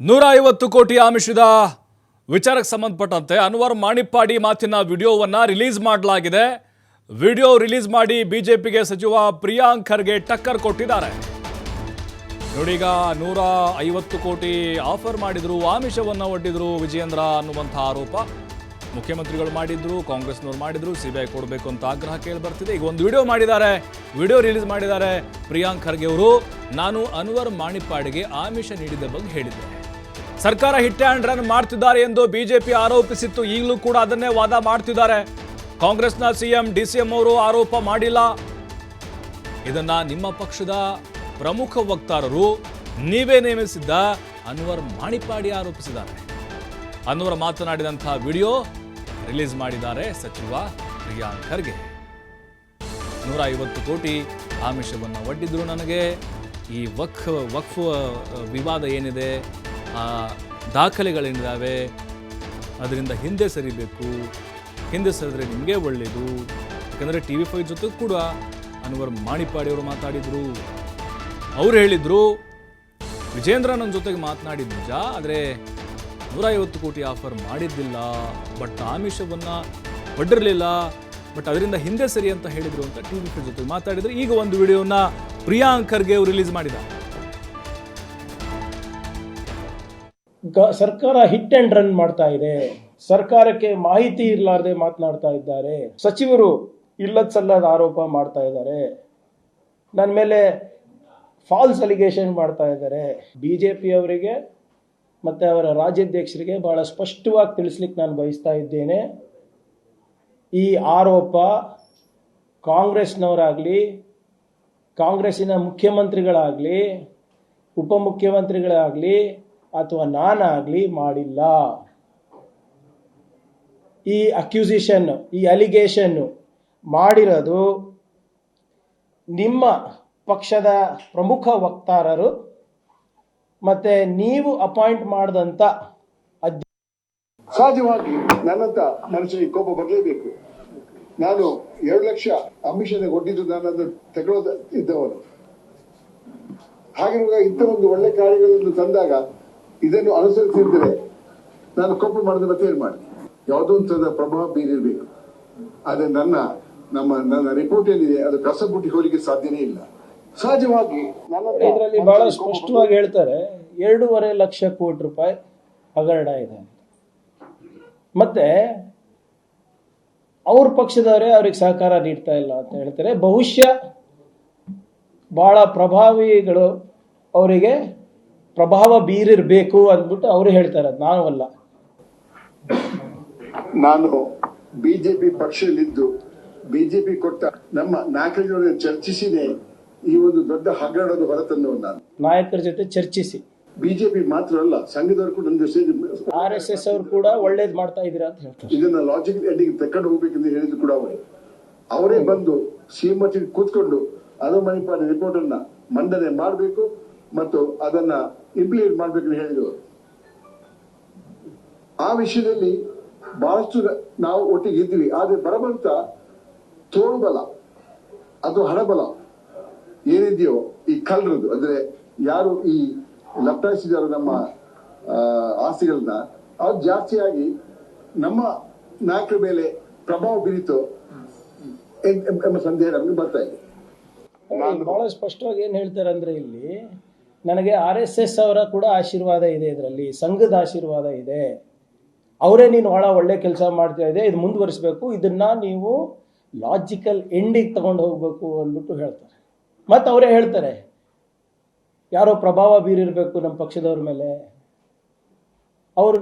150 ಕೋಟಿ ಆಮಿಷದ ವಿಚಾರಕ್ಕೆ ಸಂಬಂಧಪಟ್ಟಂತೆ ಅನ್ವರ್ ಮಾಣಿಪ್ಪಾಡಿ ಮಾತಿನ ವಿಡಿಯೋವನ್ನು ರಿಲೀಸ್ ಮಾಡಲಾಗಿದೆ. ವಿಡಿಯೋ ರಿಲೀಸ್ ಮಾಡಿ ಬಿಜೆಪಿಗೆ ಸಚಿವ ಪ್ರಿಯಾಂಕ್ ಖರ್ಗೆ ಟಕ್ಕರ್ ಕೊಟ್ಟಿದ್ದಾರೆ. ನೋಡೀಗ 150 ಕೋಟಿ ಆಫರ್ ಮಾಡಿದ್ರು, ಆಮಿಷವನ್ನು ಒಡ್ಡಿದ್ರು ವಿಜಯೇಂದ್ರ ಅನ್ನುವಂಥ ಆರೋಪ ಮುಖ್ಯಮಂತ್ರಿಗಳು ಮಾಡಿದ್ರು, ಕಾಂಗ್ರೆಸ್ನವರು ಮಾಡಿದ್ರು. ಸಿಬಿಐ ಕೊಡಬೇಕು ಅಂತ ಆಗ್ರಹ ಕೇಳಿ ಬರ್ತಿದೆ. ಈಗ ಒಂದು ವಿಡಿಯೋ ರಿಲೀಸ್ ಮಾಡಿದ್ದಾರೆ ಪ್ರಿಯಾಂಕ್ ಖರ್ಗೆ ಅವರು. ನಾನು ಅನ್ವರ್ ಮಾಣಿಪ್ಪಾಡಿಗೆ ಆಮಿಷ ನೀಡಿದ ಬಗ್ಗೆ ಹೇಳಿದ್ದೆ. ಸರ್ಕಾರ ಹಿಟ್ ಆ್ಯಂಡ್ ರನ್ ಮಾಡ್ತಿದ್ದಾರೆ ಎಂದು ಬಿಜೆಪಿ ಆರೋಪಿಸಿತ್ತು. ಈಗಲೂ ಕೂಡ ಅದನ್ನೇ ವಾದ ಮಾಡ್ತಿದ್ದಾರೆ. ಕಾಂಗ್ರೆಸ್ನ ಸಿಎಂ ಡಿಸಿಎಂ ಅವರು ಆರೋಪ ಮಾಡಿಲ್ಲ. ಇದನ್ನ ನಿಮ್ಮ ಪಕ್ಷದ ಪ್ರಮುಖ ವಕ್ತಾರರು ನೀವೇ ನೇಮಿಸಿದ್ದ ಅನ್ವರ್ ಮಾಣಿಪ್ಪಾಡಿ ಆರೋಪಿಸಿದ್ದಾರೆ. ಅನ್ವರ್ ಮಾತನಾಡಿದಂತಹ ವಿಡಿಯೋ ರಿಲೀಸ್ ಮಾಡಿದ್ದಾರೆ ಸಚಿವ ಪ್ರಿಯಾಂಕ್ ಖರ್ಗೆ. 150 ಕೋಟಿ ಆಮಿಷವನ್ನು ಒಡ್ಡಿದ್ರು ನನಗೆ. ಈ ವಕ್ಫ್ ವಿವಾದ ಏನಿದೆ, ದಾಖಲೆಗಳೇನಿದ್ದಾವೆ ಅದರಿಂದ ಹಿಂದೆ ಸರಿಬೇಕು, ಹಿಂದೆ ಸರಿದ್ರೆ ನಿಮಗೆ ಒಳ್ಳೆಯದು. ಯಾಕಂದರೆ TV5 ಜೊತೆ ಕೂಡ ಅನ್ವರ್ ಮಾಣಿಪ್ಪಾಡಿ ಅವರು ಮಾತಾಡಿದರು. ಅವ್ರು ಹೇಳಿದರು ವಿಜೇಂದ್ರ ನನ್ನ ಜೊತೆಗೆ ಮಾತನಾಡಿದ ನಿಜ, ಆದರೆ 150 ಕೋಟಿ ಆಫರ್ ಮಾಡಿದ್ದಿಲ್ಲ, ಬಟ್ ಆಮಿಷವನ್ನು ಒಡ್ಡಿರಲಿಲ್ಲ, ಬಟ್ ಅದರಿಂದ ಹಿಂದೆ ಸರಿ ಅಂತ ಹೇಳಿದರು ಅಂತ TV5 ಜೊತೆಗೆ ಮಾತಾಡಿದ್ರು. ಈಗ ಒಂದು ವಿಡಿಯೋನ ಪ್ರಿಯಾಂಕ್ ಖರ್ಗೆ ಅವರು ರಿಲೀಸ್ ಮಾಡಿದ್ದಾರೆ. ಸರ್ಕಾರ ಹಿಟ್ ಅಂಡ್ ರನ್ ಮಾಡ್ತಾ ಇದೆ, ಸರ್ಕಾರಕ್ಕೆ ಮಾಹಿತಿ ಇರಲಾರದೆ ಮಾತನಾಡ್ತಾ ಇದ್ದಾರೆ, ಸಚಿವರು ಇಲ್ಲದ ಸಲ್ಲದ ಆರೋಪ ಮಾಡ್ತಾ ಇದ್ದಾರೆ, ನನ್ನ ಮೇಲೆ ಫಾಲ್ಸ್ ಅಲಿಗೇಷನ್ ಮಾಡ್ತಾ ಇದ್ದಾರೆ. ಬಿಜೆಪಿ ಅವರಿಗೆ ಮತ್ತು ಅವರ ರಾಜ್ಯಾಧ್ಯಕ್ಷರಿಗೆ ಬಹಳ ಸ್ಪಷ್ಟವಾಗಿ ತಿಳಿಸ್ಲಿಕ್ಕೆ ನಾನು ಬಯಸ್ತಾ ಇದ್ದೇನೆ. ಈ ಆರೋಪ ಕಾಂಗ್ರೆಸ್ನವರಾಗಲಿ, ಕಾಂಗ್ರೆಸ್ಸಿನ ಮುಖ್ಯಮಂತ್ರಿಗಳಾಗಲಿ, ಉಪಮುಖ್ಯಮಂತ್ರಿಗಳಾಗಲಿ ಅಥವಾ ನಾನಾಗಲಿ ಮಾಡಿಲ್ಲ. ಈ ಅಕ್ಯೂಸಿಷನ್, ಈ ಅಲಿಗೇಷನ್ ಮಾಡಿರೋದು ನಿಮ್ಮ ಪಕ್ಷದ ಪ್ರಮುಖ ವಕ್ತಾರರು ಮತ್ತೆ ನೀವು ಅಪಾಯಿಂಟ್ ಮಾಡಿದಂಥ ಸಹಜವಾಗಿ ನನ್ನಂತ ಮನುಷ್ಯನಿಗೆ ಕೋಪ ಬರಲೇಬೇಕು. ನಾನು 2 ಲಕ್ಷ ಆಮಿಷದ ಕೊಟ್ಟಿದ್ದು ನನ್ನನ್ನು ತಗೊಳ್ಳೋದ ಇದ್ದವನು. ಹಾಗಿರುವಾಗ ಇಂಥ ಒಂದು ಒಳ್ಳೆ ಕಾರ್ಯಗಳನ್ನು ತಂದಾಗ ಇದನ್ನು ಅನುಸರಿಸಿದ್ರೆ ನಾನು ಕೋಪ ಮಾಡಿದ್ರೆ ಮತ್ತೆ ಏನು ಮಾಡಿ, ಯಾವುದೋ ಒಂದು ಪ್ರಭಾವ ಬೀರಿರ್ಬೇಕು. ಆದರೆ ನನ್ನ ರಿಪೋರ್ಟ್ ಏನಿದೆ ಅದು ಕಸಬುಟ್ಟಿ ಹೋಲಿಕೆ ಸಾಧ್ಯನೇ ಇಲ್ಲ. ಸಹಜವಾಗಿ ಇದರಲ್ಲಿ ಬಹಳ ಸ್ಪಷ್ಟವಾಗಿ ಹೇಳ್ತಾರೆ 2.5 ಲಕ್ಷ ಕೋಟಿ ರೂಪಾಯಿ ಹಗರಣ ಇದೆ. ಮತ್ತೆ ಅವ್ರ ಪಕ್ಷದವರೇ ಅವ್ರಿಗೆ ಸಹಕಾರ ನೀಡ್ತಾ ಇಲ್ಲ ಅಂತ ಹೇಳ್ತಾರೆ. ಬಹುಶಃ ಬಹಳ ಪ್ರಭಾವಿಗಳು ಅವರಿಗೆ ಪ್ರಭಾವ ಬೀರಿರ್ಬೇಕು ಅಂದ್ಬಿಟ್ಟು ಅವರು ಹೇಳ್ತಾರೆ, ನಾನು ಅಲ್ಲ. ನಾನು ಬಿಜೆಪಿ ಪಕ್ಷದಲ್ಲಿದ್ದು ಬಿಜೆಪಿ ಕೊಟ್ಟ ನಮ್ಮ ನಾಯಕರ ಚರ್ಚಿಸಿದೆ ಈ ಒಂದು ದೊಡ್ಡ ಹಗರಣದ ಹೊರತಂದವು. ನಾನು ನಾಯಕರ ಜೊತೆ ಚರ್ಚಿಸಿ, ಬಿಜೆಪಿ ಮಾತ್ರ ಅಲ್ಲ ಸಂಘದವರು ಕೂಡ ನನ್ನ ಜೊತೆ RSS ಅವರು ಕೂಡ ಒಳ್ಳೇದ್ ಮಾಡ್ತಾ ಇದ್ದೀರಾ ಅಂತ ಹೇಳ್ತಾರೆ. ಇದನ್ನ ಲಾಜಿಕಲ್ ಎಂಡಿಂಗ್ ತಕೊಂಡು ಹೋಗ್ಬೇಕೆಂದು ಹೇಳಿದ್ರು ಕೂಡ ಅವರೇ ಬಂದು ಶ್ರೀಮತಿ ಕೂತ್ಕೊಂಡು ಅದು ಮಣಿಪಾಡಿ ರಿಪೋರ್ಟ್ ಅನ್ನ ಮಂಡನೆ ಮಾಡಬೇಕು ಮತ್ತು ಅದನ್ನ ಇಂಪ್ಲಿಮೆಂಟ್ ಮಾಡ್ಬೇಕಂತ ಹೇಳಿದ್ರು. ಆ ವಿಷಯದಲ್ಲಿ ಬಹಳಷ್ಟು ನಾವು ಒಟ್ಟಿಗೆ ಇದ್ವಿ. ಆದ್ರೆ ಬರಬಂತ ತೋಳುಬಲ ಅದು ಹಣಬಲ ಏನಿದೆಯೋ ಈ ಕಳ್ಳರದು, ಅಂದ್ರೆ ಯಾರು ಈ ಲಪ್ಟಾಯಿಸಿದಾರೋ ನಮ್ಮ ಆಸ್ತಿಗಳನ್ನ, ಅದು ಜಾಸ್ತಿಯಾಗಿ ನಮ್ಮ ನಾಯಕರ ಮೇಲೆ ಪ್ರಭಾವ ಬೀರಿತು ಎಂಬ ಸಂದೇಹ ನಮಗೆ ಬರ್ತಾ ಇದೆ. ಬಹಳ ಸ್ಪಷ್ಟವಾಗಿ ಏನ್ ಹೇಳ್ತಾರೆ ಅಂದ್ರೆ, ಇಲ್ಲಿ ನನಗೆ RSS ಅವರ ಕೂಡ ಆಶೀರ್ವಾದ ಇದೆ, ಇದರಲ್ಲಿ ಸಂಘದ ಆಶೀರ್ವಾದ ಇದೆ, ಅವರೇ ನೀನು ಒಳ್ಳೆ ಕೆಲಸ ಮಾಡ್ತಾ ಇದೆ, ಇದು ಮುಂದುವರಿಸಬೇಕು, ಇದನ್ನ ನೀವು ಲಾಜಿಕಲ್ ಎಂಡಿಗೆ ತಗೊಂಡು ಹೋಗ್ಬೇಕು ಅಂದ್ಬಿಟ್ಟು ಹೇಳ್ತಾರೆ. ಮತ್ತು ಅವರೇ ಹೇಳ್ತಾರೆ ಯಾರೋ ಪ್ರಭಾವ ಬೀರಿರ್ಬೇಕು ನಮ್ಮ ಪಕ್ಷದವ್ರ ಮೇಲೆ ಅವರು